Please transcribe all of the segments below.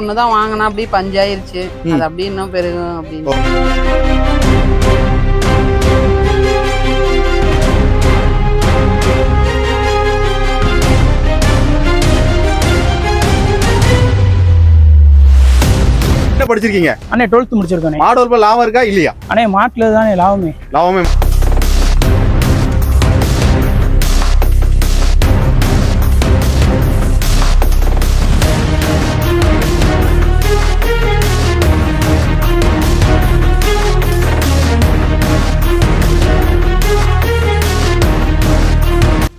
ஒண்ணுதான் வாங்கினா அப்படியே பஞ்சாயிருச்சு. அது அப்படியே இன்னும் பெருகும் அப்படின்னு. என்ன படிச்சிருக்கீங்க? அண்ணே 12th முடிச்சிருக்கேன். மாடு வளர்ப்பு லாபம் இருக்கா இல்லையா? அண்ணே மாட்டுல தானே லாபமே.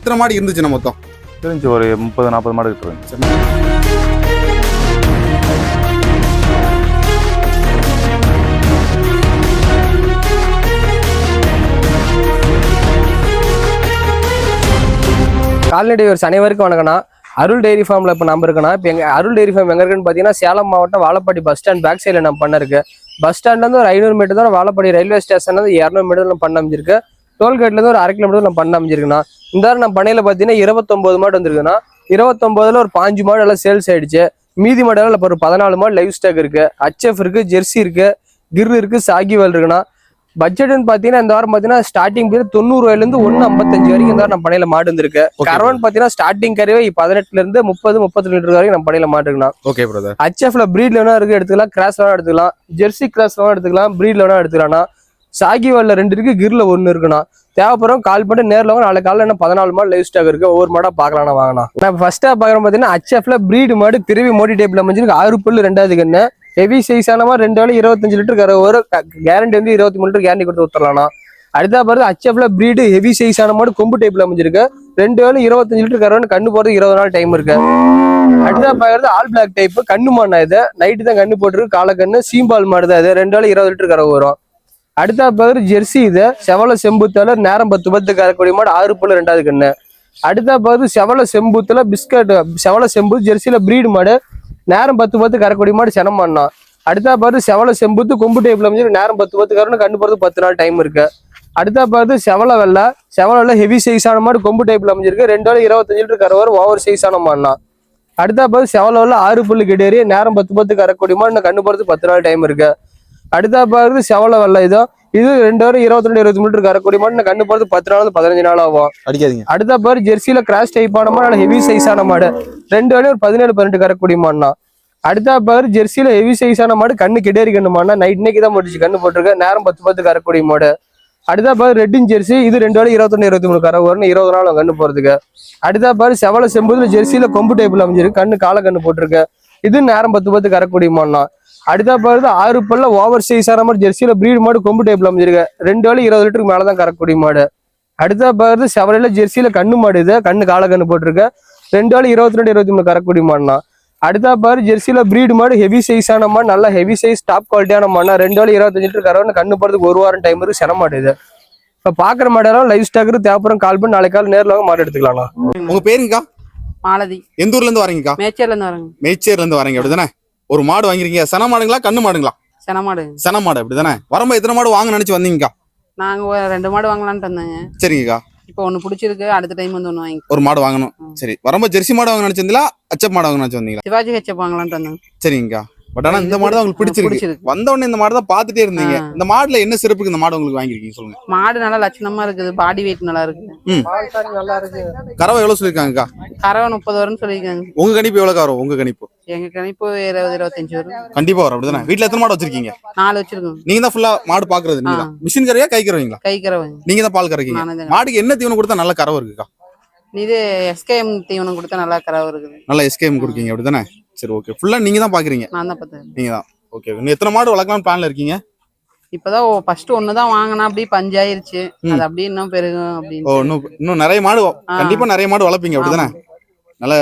எத்தனை மாடு இருந்துச்சு மொத்தம்? தெரிஞ்சு ஒரு 30-40 மாடு கிட்ட இருந்துச்சு. கால்நடை விவசாயிகள் அனைவருக்கும் வணக்கம்ண்ணா. அருள் டெய்ரி ஃபார்மில் இப்போ நம்ம இருக்கோன்னா, இப்போ எங்கள் அருள் டெய்ரி ஃபார்ம் எங்கே இருக்குன்னு பார்த்தீங்கன்னா சேலம் மாவட்டம் வாழப்பாடி பஸ் ஸ்டாண்ட் பேக் சைடில் நம்ம பண்ண இருக்கு. பஸ் ஸ்டாண்ட்லேருந்து ஒரு 500 மீட்டர் தான், வாழப்பாடி ரயில்வே ஸ்டேஷன்லேருந்து 200 மீட்டர் நம்ம பண்ண அமைஞ்சிருக்கு. டோல்கேட்லேருந்து ஒரு 1/2 கிலோமீட்டர் நம்ம பண்ண அமைஞ்சிருக்குண்ணா. இந்த வாரம் நம்ம பண்ணையில் பார்த்தீங்கன்னா 29 மாடு வந்துருக்குண்ணா. 29ல் ஒரு 5 மாடு எல்லாம் சேல்ஸ் ஆயிடுச்சு. மீதி மாடெல்லாம் இப்போ ஒரு 14 மாடு லைவ் ஸ்டாக் இருக்கு. HF இருக்கு, ஜெர்சி இருக்கு, கிர் இருக்கு, சாகிவால் இருக்குண்ணா. பட்ஜெட்னு பாத்தீங்கன்னா இந்த வாரம் பாத்தீங்கன்னா ஸ்டார்டிங் 90 ரூபாயிலிருந்து 155 வரைக்கும் இந்த வாரம் நம்ம பணையில மாடு இருந்திருக்கு. கரவன் பாத்தீங்கன்னா ஸ்டார்டிங் கருவே 18 இருந்து 30-30 லிட்டர் வரைக்கும் நம்ம பணையில மாடு இருக்குண்ணா. Okay brother. HFல பிரீட்ல வேணா இருக்கு எடுத்துக்கலாம், கிராஸ்ல வேணா எடுத்துக்கலாம், ஜெர்சி கிராஸ்ல வேணா எடுத்துக்கலாம், பிரீட்ல வேணா எடுத்துக்கலாம்னா. சாகிவால்ல 2 இருக்கு, கிர்ல 1 இருக்குண்ணா. தேவைப்படுறோம் கால் பண்ணி நேரில் வாங்க. நாளை காலையில் என்ன 14 மாடு லைவ் ஸ்டாக் இருக்கு. ஒவ்வொரு மாடா பாக்கலாம்னா வாங்கண்ணா. நான் ஃபர்ஸ்டா பாக்குறேன் பாத்தீங்கன்னா HFல பிரீடு மாடு பிறவி மோடி டைப்ல அமைஞ்சிருக்கு. 6 பல்லு 2வது கண்ணு. ஹெவி சைஸான மாதிரி 2 வேலை 25 லிட்டர் கரை ஒரு கேரண்டி வந்து 23 லிட்டர் கேரண்டி கொடுத்து ஊத்தரலாம்னா. அடுத்தா பாருங்க HFல பிரீடு ஹெவி சைஸான மாடு கொம்பு டைப்ல அமைஞ்சிருக்கு. 2 வேலை 25 லிட்டர் கரை கண்ணு போறது 20 நாள் டைம் இருக்கு. அடுத்தா பாக்குறது ஆல் பிளாக் டைப் கண்ணு மாடுனா. இது நைட்டு தான் கண்ணு போட்டுருக்கு. காலை கண்ணு சீம்பால் மாடு தான். இது 2 வேலை 20 லிட்டர் கரை வரும். அடுத்தா பாக்குறது ஜெர்சி. இது செவல செம்புத்தால நேரம் 10 கறக்கூடிய மாடு. 6 பல்லு 2வது கண்ணு. அடுத்தா பாக்குறது செவல செம்புத்துல பிஸ்கட் செவல செம்பு ஜெர்சியில பிரீடு மாடு. நேரம் 10 கறக்கூடிய மாடு செனம் மாடுனா. அடுத்தா பாரு செவல செம்புத்து கொம்பு டைப்ல அமைஞ்சிருக்கு. நேரம் 10 கறன்னு கண்ணு போறது 10 நாள் டைம் இருக்கு. அடுத்தா பாரு செவல வெள்ள ஹெவி சைஸான மாடு கொம்பு டைப்ல அமைஞ்சிருக்கு. 2 வேலை 25 லிட்டர் கரை வரும். ஓவர் சைஸான மாடுனா. அடுத்தா பாரு செவல வெள்ள 6 பல்லு கெடேரி. நேரம் 10 கறக்கூடிய மாடு கண்ணு போறது 10 நாள் டைம் இருக்கு. அடுத்தா பாரு செவல வெள்ள இது 2 வேலை 22-23 லிட்டர் கறக்கூடிய மாடு கண்ணு போறது 10 நாள் 15 நாள் ஆகும். அடிக்காதீங்க. அடுத்தா பாரு ஜெர்சியில கிராஸ் டைப்பான மாடு ஹெவி சைஸான மாடு. 2 வேலை ஒரு 17-18 கறக்கூடிய மாடுனா. அடுத்தா பாரு ஜெர்சியில ஹெவி சைஸான மாடு கண்ணு கிடேரி கண்ணு மாடுனா. இன்னைக்கு தான் போட்டுச்சு கண்ணு போட்டிருக்கு. நேரம் 10 கறக்கூடிய மாடு. அடுத்தா பாரு ரெட்டின் ஜெர்சி. இது 2 வேலை 21-23 கரை வரும். 20 நாள் கண்ணு போறதுக்கு. அடுத்தா பாரு செவல செம்புதுல ஜெர்சியில கொம்பு டைப்ல அமைஞ்சிருக்கு. கண்ணு காலை கண்ணு போட்டிருக்கு. இது நேரம் 10 கறக்கூடிய மாடுனா. அடுத்தா பாரு 6 பல்ல ஓவர் சைஸான மாடு ஜெர்சியில பிரீடு மாடு கொம்பு டைப்ல அமைஞ்சிருக்கு. 2 வேலை 20 லிட்டருக்கு மேலதான் கறக்கூடிய மாடு. அடுத்தா பாரு செவலையில ஜெர்சியில கண்ணு மாடு. இது கண்ணு காலை கண்ணு போட்டிருக்கு. 2 வேலை 22-23 கறக்கூடிய மாடுனா. அடுத்தா பாரு ஜெர்சியில பிரீடு மாடு ஹெவி சைஸான மாடு. நல்லா ஹெவி சைஸ் டாப் குவாலிட்டியான மாடுனா. 2 வேலை 25 லிட்டர் கறவை கண்ணு போறதுக்கு 1 வாரம் டைம் இருக்கு. சென மாடு இது. இப்ப பாக்குற மாடெல்லாம் லைவ் ஸ்டாக் தேவைப்படும் கால் பண்ணி நாளைக்கு கால நேரில் வாங்க மாடு எடுத்துக்கலாம். உங்க பேருங்கக்கா? மாலதி. எந்த ஊர்ல இருந்து வரீங்கக்கா? மேச்சேர்ல இருந்து வரேங்க. மேச்சேர்ல இருந்து வரீங்க அப்படிதானே? ஒரு மாடு வாங்கிருக்கீங்க. சன மாடுங்களா கண்ணு மாடுங்களா? சென மாடு. சன மாடு அப்படிதானே? வரும்போது எத்தனை மாடு வாங்க நினைச்சு வந்தீங்கக்கா? நாங்க 2 மாடு வாங்கலான்ட்டு வந்தேங்க. சரிங்கக்கா. இப்போ 1 பிடிச்சிருக்கு. அடுத்த டைம் வந்து 1 வாங்கி ஒரு மாடு வாங்கணும். சரி, வரும்போது ஜெர்சி மாடு வாங்க நினைச்சிருந்தீங்களா HF மாடு வாங்க நினைச்சு வந்தீங்களா? சிவாஜி HF வாங்கலான்ட்டு வந்தேங்க. சரிங்கக்கா. பட் ஆனா இந்த மாடு தான் உங்களுக்கு பிடிச்சிருக்கு. வந்த உடனே இந்த மாடு தான் பாத்துட்டே இருந்தீங்க. இந்த மாடுல என்ன சிறப்புக்கு இந்த மாடு உங்களுக்கு வாங்கிருக்கீங்க சொல்லுங்க. மாடு நல்லா லட்சணமா இருக்குது. பாடி வெயிட் நல்லா இருக்கு. நல்லா இருக்கு. கறவை எவ்வளவு சொல்லிருக்காங்கக்கா? கறவை 30 வரும்னு சொல்லியிருக்காங்க. உங்க கணிப்பு எவ்வளவு வரும்? உங்க கணிப்பு? எங்க கணிப்பு 20-25 வரும். கண்டிப்பா வரும் அப்படிதானே? வீட்டுல எத்தனை மாடு வச்சிருக்கீங்க? 4 வச்சிருக்கோம். நீங்க தான் ஃபுல்லா மாடு பாக்குறது? நீங்க தான் மிஷின் கறவையா கை கறவைங்களா? கை கறவை. நீங்க தான் பால் கறக்கீங்க. மாடுக்கு என்ன தீவனம் கொடுத்தா நல்ல கறவை இருக்குக்கா? இது SKM தீவனம் கொடுத்தா நல்லா கறவை இருக்குது. நல்லா SKM கொடுக்கீங்க அப்படிதானே? சரி, ஓகே. ஃபுல்லா நீங்க தான் பாக்குறீங்க? நான் தான் பார்த்தேன். நீங்க தான். ஓகே. நீங்க எத்தனை மாடு வளர்க்கலாம் பிளான்ல இருக்கீங்க? இப்பதான் ஃபர்ஸ்ட் 1 தான் வாங்கினா அப்படியே பஞ்சாயிருச்சு. அது அப்படியே இன்னும் பெருகும் அப்படின்னு. இன்னும் நிறைய மாடு கண்டிப்பா நிறைய மாடு வளர்ப்பீங்க அப்படிதானே? நல்ல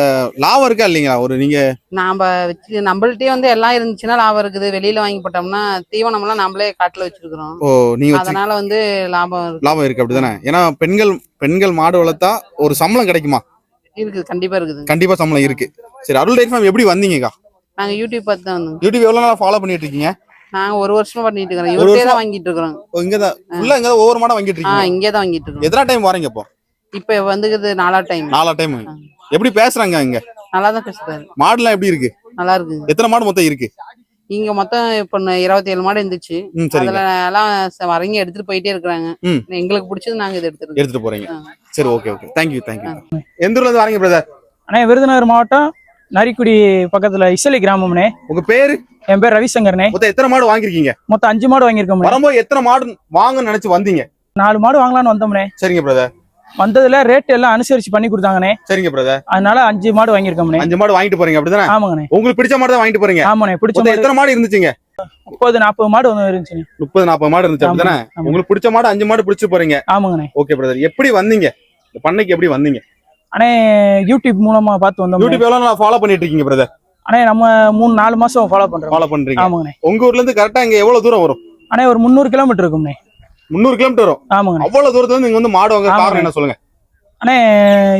லாபம் இருக்கா இல்லைங்களா? ஒரு நீங்க நாம வச்சு நம்மள்ட்டே வந்து எல்லாம் இருந்துச்சுன்னா லாபம் இருக்குது. வெளியில வாங்கி போட்டோம்னா தீவனம் எல்லாம் நம்மளே காட்டுல வச்சிருக்கிறோம். நீங்க அதனால வந்து லாபம் இருக்கு அப்படிதானே? ஏன்னா பெண்கள் மாடு வளர்த்தா ஒரு சம்பளம் கிடைக்குமா? இருக்குது. கண்டிப்பா இருக்குது. கண்டிப்பா சம்பளம் இருக்கு. சரி, அருள் டெய்ரி ஃபார்ம் எப்படி வந்தீங்கக்கா? நாங்க யூடியூப் பார்த்து தான் வந்தோம். யூடியூப் எவ்வளவு நாளா ஃபாலோ பண்ணிட்டு இருக்கீங்க? நாங்க 1 வருஷமா பண்ணிட்டு இருக்கோம். இவர்கிட்ட தான் வாங்கிட்டு இருக்கோம். இங்கதான் ஃபுல்லா இங்க ஒவ்வொரு மாடா வாங்கிட்டு இருக்கீங்க? இங்கே தான் வாங்கிட்டு இருக்கோம். எத்தனை டைம் வரீங்க இப்போ? இப்ப வந்துக்குது 4ஆவது டைம். 4ஆவது டைம். எப்படி பேசுறாங்க இங்க? நல்லா தான் பேசுறாரு. மாடுலாம் எப்படி இருக்கு? நல்லா இருக்குங்க. எத்தனை மாடு மொத்தம் இருக்கு? இங்க மொத்தம் இப்ப 27 மாடு இருந்துச்சு. சரிங்க. அதுல எல்லாம் வரங்க எடுத்துட்டு போயிட்டே இருக்காங்க. எங்களுக்கு பிடிச்சது நாங்க இதை எடுத்துட்டு போறீங்க. சரி, ஓகே ஓகே, தேங்க்யூ. எந்த ஊர்ல இருந்து வரீங்க பிரதர்? அண்ணே விருதுநகர் மாவட்டம் நரிக்குடி பக்கத்துல இசலி கிராமம்னே. உங்க பேரு? என் பேர் ரவிசங்கர்னே. மொத்தம் எத்தனை மாடு வாங்கிருக்கீங்க? மொத்தம் 5 மாடு வாங்கியிருக்கோம். வரும்போது எத்தனை மாடு வாங்கன்னு நினைச்சு வந்தீங்க? 4 மாடு வாங்கலாம்னு வந்தோம்னே. சரிங்க பிரதர். வந்ததுல ரேட் எல்லாம் அனுசரிச்சு பண்ணி கொடுத்தாங்கண்ணே. சரிங்க பிரதர். அதனால 5 மாடு வாங்கியிருக்கோம்ண்ணே. 5 மாடு வாங்கிட்டு போறீங்க அப்படிதானே? ஆமாங்கண்ணே. உங்களுக்கு பிடிச்ச மாடு தான் வாங்கிட்டு போறீங்க? ஆமாண்ணே. பிடிச்ச எத்தனை மாடு இருந்துச்சுங்க? 30-40 மாடு ஒன்று இருந்துச்சு. 30-40 மாடு இருந்துச்சு அப்படிதானே? உங்களுக்கு பிடிச்ச மாடு 5 மாடு பிடிச்சு போறீங்க? ஆமாங்கண்ணே. Okay brother. எப்படி வந்தீங்க இந்த பண்ணைக்கு? எப்படி வந்தீங்க? அண்ணே யூடியூப் மூலமா பார்த்து வந்தோம். யூடியூப் எவ்வளவு ஃபாலோ பண்ணிட்டு இருக்கீங்க பிரதர்? அண்ணே நம்ம 3-4 மாசம் ஃபாலோ பண்றீங்க. ஆமாங்கண்ணே. உங்க ஊர்ல இருந்து கரெக்டா இங்க எவ்வளவு தூரம் வரும்? அண்ணே ஒரு 300 கிலோமீட்டர் இருக்கும்ண்ணே. 300 கிலோமீட்டர் வரும்? ஆமாங்கண்ணே. அவ்வளவு தூரத்துல இருந்து நீங்க வந்து மாடு வாங்க காரணம் என்ன சொல்லுங்க? அண்ணே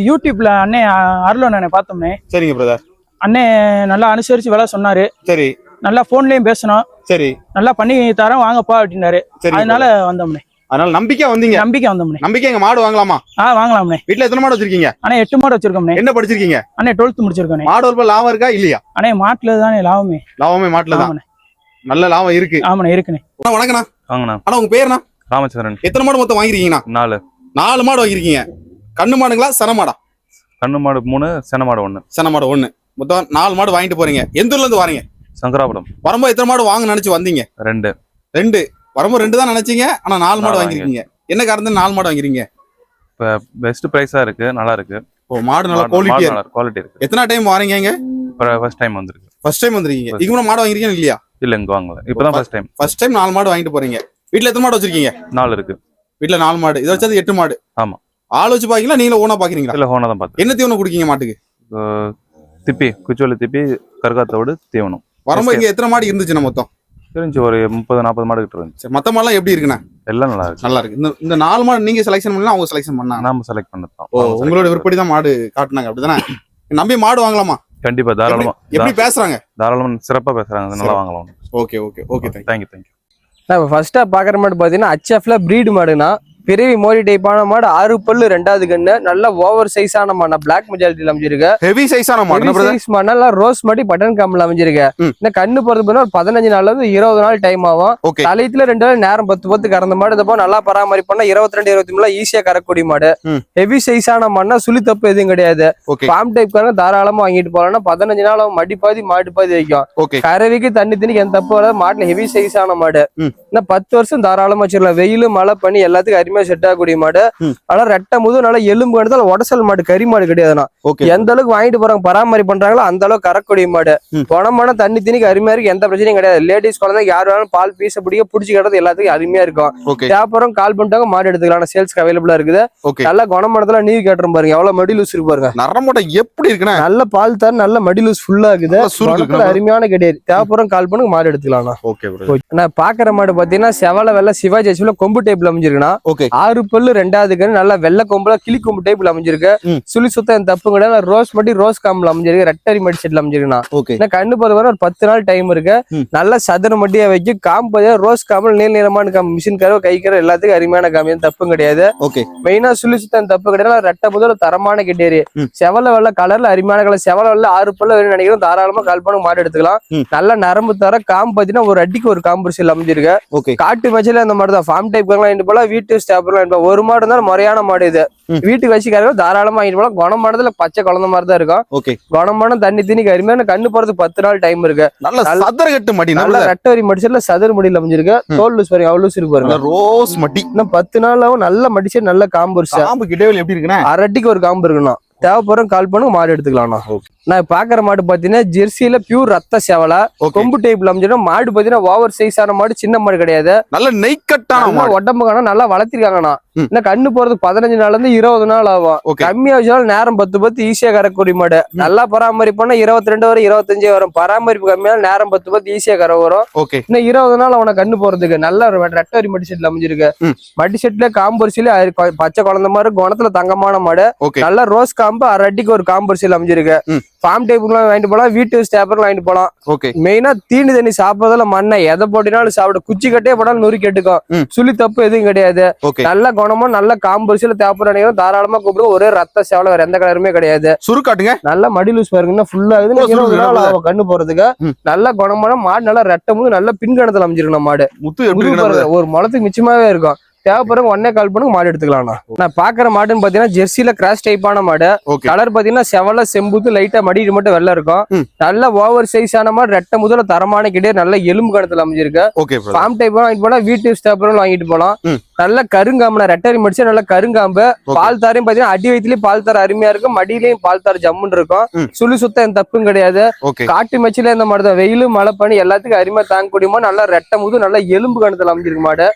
யூடியூப்ல அண்ணே அருளன் அண்ணே பார்த்தோம்னே. சரிங்க பிரதர். அண்ணே நல்லா அனுசரிச்சு விலை சொன்னாரு. சரி. நல்லா போன்லயும் பேசணும். சரி. நல்லா பண்ணி தரேன் வாங்கப்பா அப்படின்னாரு. அதனால வந்தோம்னே. அதனால நம்பிக்கை வந்தீங்க? நம்பிக்கை வந்தோம்னே. நம்பிக்கை எங்க மாடு வாங்கலாமா? வாங்கலாம்ண்ணே. வீட்டுல எத்தனை மாடு வச்சிருக்கீங்க? அண்ணே 8 மாடு வச்சிருக்கோம்ண்ணே. என்ன படிச்சிருக்கீங்க? அண்ணே 12th முடிச்சிருக்கோம். மாடு வளர்ப்பு லாபம் இருக்கா இல்லையா? அண்ணே மாட்டுல தானே லாபமே. லாபமே மாட்டுல தான். நல்ல லாபம் இருக்கு. ஆமாண்ணே இருக்குண்ணே. வணக்கண்ணா. வாங்கண்ணா. ஆனா உங்க பேருண்ணா? ராமச்சந்திரன். எத்தனை மாடு மொத்தம் வாங்கிருக்கீங்கண்ணா? 4 மாடு வாங்கிருக்கீங்க. கண்ணு மாடுங்களா சென மாடா? கண்ணு மாடு 3, சென மாடு 1. சென மாடு 1. மொத்தம் 4 மாடு வாங்கிட்டு போறீங்க. எந்த ஊர்ல இருந்து வரீங்க? சங்கராபுரம். வரும்போது எத்தனை மாடு வாங்க நினைச்சு வந்தீங்க? 2. வரும்போது 2 தான் நினைச்சீங்க, ஆனா 4 மாடு வாங்கிருக்கீங்க. என்ன காரணம் 4 மாடு வாங்கிருக்கீங்க? இப்ப பெஸ்ட் பிரைஸா இருக்கு, நல்லா இருக்கு. ஓ, மாடு நல்ல குவாலிட்டி இருக்கு. எத்தனை டைம் வரீங்க இங்க? ஃபர்ஸ்ட் டைம் வந்திருக்கு. ஃபர்ஸ்ட் டைம் வந்திருக்கீங்க. இதுக்கு முன்னாடி மாடு வாங்கிருக்கீங்க இல்லையா? இல்ல, இங்க வாங்கல. இப்பதான் ஃபர்ஸ்ட் டைம். ஃபர்ஸ்ட் டைம் 4 மாடு வாங்கிட்டு போறீங்க. வீட்ல எத்தனை மாடு வச்சிருக்கீங்க? 4 இருக்கு. வீட்ல 4 மாடு. இத வச்சது 8 மாடு. ஆமா. ஆள் வச்சு பாக்கீங்களா நீங்களே ஓனா பாக்குறீங்களா? இல்ல, ஓனா தான் பாத்து. என்ன தீவனம் குடிக்கீங்க மாட்டுக்கு? திப்பி, குச்சோலி திப்பி, கருகாத்தோடு தீவனம். வரும்போது இங்க எத்தனை மாடு இருந்துச்சுன்னா மொத்தம்? தெரிஞ்சு ஒரு 30-40 மாடு கிட்ட இருந்துச்சு. மத்த மாடுலாம் எப்படி இருக்குண்ணா? எல்லாம் நல்லா இருக்கு. நல்லா இருக்கு. இந்த 4 மாடு நீங்க செலக்ஷன் பண்ணலாம், அவங்க செலக்ஷன் பண்ணாங்க? நாம செலக்ட் பண்ணதான். ஓ, உங்களோட விருப்படி தான் மாடு காட்டுனாங்க அப்படிதானே? நம்பி மாடு வாங்கலாமா? கண்டிப்பா, தாராளமா. எப்படி பேசுறாங்க? தாராளமா சிறப்பா பேசுறாங்க. நல்லா வாங்கலாம். ஓகே. தேங்க்யூ. நம்ம ஃபர்ஸ்டா பாக்குற மாடு பாத்தீங்கன்னா HFல பிரீடு மாடுனா பெரிய மோரி டைப்பான மாடு 6 பல்லு 2வது கண்ணு நல்ல ஓவர் சைஸான மாடு பிளாக் மெஜாரிட்டில அமைஞ்சிருக்கு. ஹெவி சைஸான மாடு நல்லா ரோஸ் மாடி பட்டன் காம்ல அமைஞ்சிருக்கு. இந்த கண்ணு போறது ஒரு 15 நாள்ல இருந்து 20 நாள் டைம் ஆகும். தலையத்துல 2 நாள் நேரம் 10 கறந்த மாடு. இதப்போ நல்லா பராமரிப்பா 22-23 ஈஸியா கறக்கூடிய மாடு. ஹெவி சைஸான மாடுனா சுழி தப்பு எதுவும் கிடையாது. ஃபார்ம் டைப் காரங்க தாராளமா வாங்கிட்டு போகலாம்னா 15 நாள் மடி பாதி மாடு பாதி வைக்கும். கறவைக்கு தண்ணி திணிக்கு எந்த தப்பு வராது. மாட்டுல ஹெவி சைஸான மாடு. இன்னும் 10 வருஷம் தாராளமா வச்சிடலாம். வெயில் மழை பண்ணி எல்லாத்துக்கும் அருமையா செட் ஆகக்கூடிய மாடு. ஆனா ரெட்டை முது நல்லா எலும்பு எடுத்தாலும் உடசல் மாடு, கறி மாடு கிடையாதுண்ணா. எந்த அளவுக்கு வாங்கிட்டு போறாங்க பராமரி பண்றாங்களோ அந்த அளவுக்கு கறக்கூடிய மாடு. பணமான தண்ணி திணிக்கு அருமையா இருக்கு. எந்த பிரச்சனையும் கிடையாது. லேடிஸ் குழந்தை யாரு வேணாலும் பால் பீச பிடிக்க பிடிச்சி கிடறது எல்லாத்துக்கும் அருமையா இருக்கும். தேப்பறம் கால் பண்ணிட்டாங்க மாடு எடுத்துக்கலாம். சேல்ஸ்க்கு அவைலபிளா இருக்குது. நல்ல குணமானதுல நீவி கேட்டுரும் பாருங்க. எவ்வளவு மடி லூஸ் இருக்கு பாருங்க. நரம்பட்ட எப்படி இருக்குன்னா நல்ல பால் தர நல்ல மடி லூஸ் ஃபுல்லா இருக்குது. அருமையான கிடையாது. தேப்பறம் கால் பண்ணுங்க மாடு எடுத்துக்கலாம். நான் பாக்குற மாடு பாத்தீங்கன்னா செவல வெள்ள சிவாஜி கொம்பு டைப்ல அமைஞ்சிருக்குன்னா 6 பல்லு 2வது கண்ணு நல்லா வெள்ளை கொம்புல கிளி கொம்பு டைப்ல அமைஞ்சிருக்கு. சுழி சுத்தம் தப்பு கிடையாது. ரோஸ் மட்டி ரோஸ் காம்புல அமைஞ்சிருக்கு. ரெட்டரி மடி செட்ல அமைஞ்சிருக்குண்ணா. கண்ணு போறது ஒரு 10 நாள் டைம் இருக்கு. நல்ல சதுர மட்டியா வைக்க காம்பு ரோஸ் காம்பு நீல நீளமான காம்பு மிஷின் கரவை கை கரை எல்லாத்துக்கும் அருமையான காம்பு தப்பும் கிடையாது. மெயினா சுழி சுத்தம் தப்பு கிடையாது. ரெட்டை முதல்ல தரமான கெட்டேரி செவல வெள்ள கலர்ல அருமையான கலர். செவல வெள்ள 6 பல்லு நினைக்கிறோம். தாராளமா கால் பண்ண மாடு எடுத்துக்கலாம். நல்ல நரம்பு தர காம்பு பாத்தீங்கன்னா ஒரு அடிக்கு ஒரு காம்பு செல் அமைஞ்சிருக்கு. காட்டு மச்சல அந்த மாதிரி தான் ஃபார்ம் டைப் போல வீட்டு ஸ்டாப் ஒரு மாடு இருந்தாலும் முறையான மாடு. இது வீட்டுக்கு வச்சுக்கார தாராளமா வாங்கிட்டு போலாம். குணமானதுல பச்சை குழந்தை மாதிரி தான் இருக்கும். குணமான தண்ணி திணிக்கு அருமையான கண்ணு போறதுக்கு 10 நாள் டைம் இருக்கு. சதுர கட்டு மடி நல்ல ரெட்டரி மடிச்சல சதுர மடியில அமைஞ்சிருக்கு. தோல் லூஸ் பாருங்க, அவ்வளவு இருக்கு பாருங்க. ரோஸ் மடி இன்னும் 10 நாளாவும் நல்ல மடிச்சு நல்ல காம்பு கிட்டே எப்படி இருக்குன்னா அரட்டிக்கு ஒரு காம்பு இருக்குண்ணா. தேவைப்படுற கால் பண்ணு மாடு எடுத்துக்கலாம்ண்ணா. நான் பாக்குற மாடு பாத்தீங்கன்னா ஜெர்சியில பியூர் ரத்த சேவலை கொம்பு டைப்ல அமைஞ்சிடும். மாடு பாத்தீங்கன்னா ஓவர் சைஸான மாடு, சின்ன மாடு கிடையாது. நல்ல நெய்கட்டான உடம்புக்கான நல்லா வளர்த்திருக்காங்கண்ணா. இன்னும் கண்ணு போறது 15 நாள்ல இருந்து 20 நாள் ஆகும். கம்மியா வச்சாலும் நேரம் 10 ஈஸியா கறக்கூடிய மாடு. நல்லா பராமரிப்புனா 22 வரும் 25 வரும். பராமரிப்பு கம்மியா நேரம் 10 ஈஸியா கரை வரும். இன்னும் 20 நாள் அவனை கண்ணு போறதுக்கு நல்ல ரெட்டரி மடி செட்ல அமைஞ்சிருக்கு. மடி செட்ல காம்பரிசில பச்சை குழந்தை மாதிரி குணத்துல தங்கமான மாடு. நல்ல ரோஸ் காம்பு அரட்டிக்கு ஒரு காம்பரிசில அமைஞ்சிருக்கு. ஃபார்ம் டைப் வாங்கிட்டு போலாம். வீட்டு ஸ்டாப்பர் வாங்கிட்டு போலாம். மெயினா தீனி தண்ணி சாப்பிடுறதுல மண்ணை எதை போட்டினாலும் சாப்பிட குச்சி கட்டே போனாலும் நொறுக்கி எடுக்கும். சுழி தப்பு எதுவும் கிடையாது. நல்ல குணமா நல்ல காம்பரிசில தேவைப்படுற தாராளமா கூப்பிடுங்க. ஒரே ரத்த சேவலை வேற எந்த கலருமே கிடையாது. சுருக்காட்டுங்க. நல்ல மடி லூஸ் பாருங்கன்னா ஃபுல்லா இருக்குது. 20 நாள் ஆகும் கண்ணு போறதுக்கு. நல்ல குணமான மாடு, நல்லா ரெட்டை முது நல்ல பின்கணத்துல அமைஞ்சிருக்கணும் மாடு. முத்து எப்படி ஒரு முளத்துக்கு மிச்சமாவே இருக்கும். தேவைப்படுறவங்க ஒன்னே கால் பண்ணுங்க மாடு எடுத்துக்கலாம்ண்ணா. நான் பாக்குற மாடுன்னு பாத்தீங்கன்னா ஜெர்சில கிராஸ் டைப்பான மாடு. கலர் பாத்தீங்கன்னா செவல செம்புத்து லைட்டா மடிட்டு மட்டும் வெள்ள இருக்கும். நல்ல ஓவர் சைஸ் ஆன மாடு, ரெட்டை முதல்ல தரமான கிடையாது. நல்ல எலும்பு கணத்துல அமைஞ்சிருக்கு. ஃபார்ம் டைப் வாங்கிட்டு போனா வீட்டு தேவைப்படுறவங்க வாங்கிட்டு போலாம். நல்ல கருங்காம்பு ரெட்டரி மடிச்சு நல்ல கருங்காம்பு. பால் தாரையும் பாத்தீங்கன்னா அடி வயிற்றுலயும் பால் தார அருமையா இருக்கும். மடியிலையும் பால் தார ஜம்முன்னு இருக்கும். சுழி சுத்தம் எந்த தப்பும் கிடையாது. காட்டு மச்சில இந்த மாடு தான். வெயிலு மழை பனி எல்லாத்துக்கும் அருமையா தாங்கக்கூடியமா நல்ல ரெட்டை முது நல்ல எலும்பு கணத்துல அமைஞ்சிருக்கு மாடு.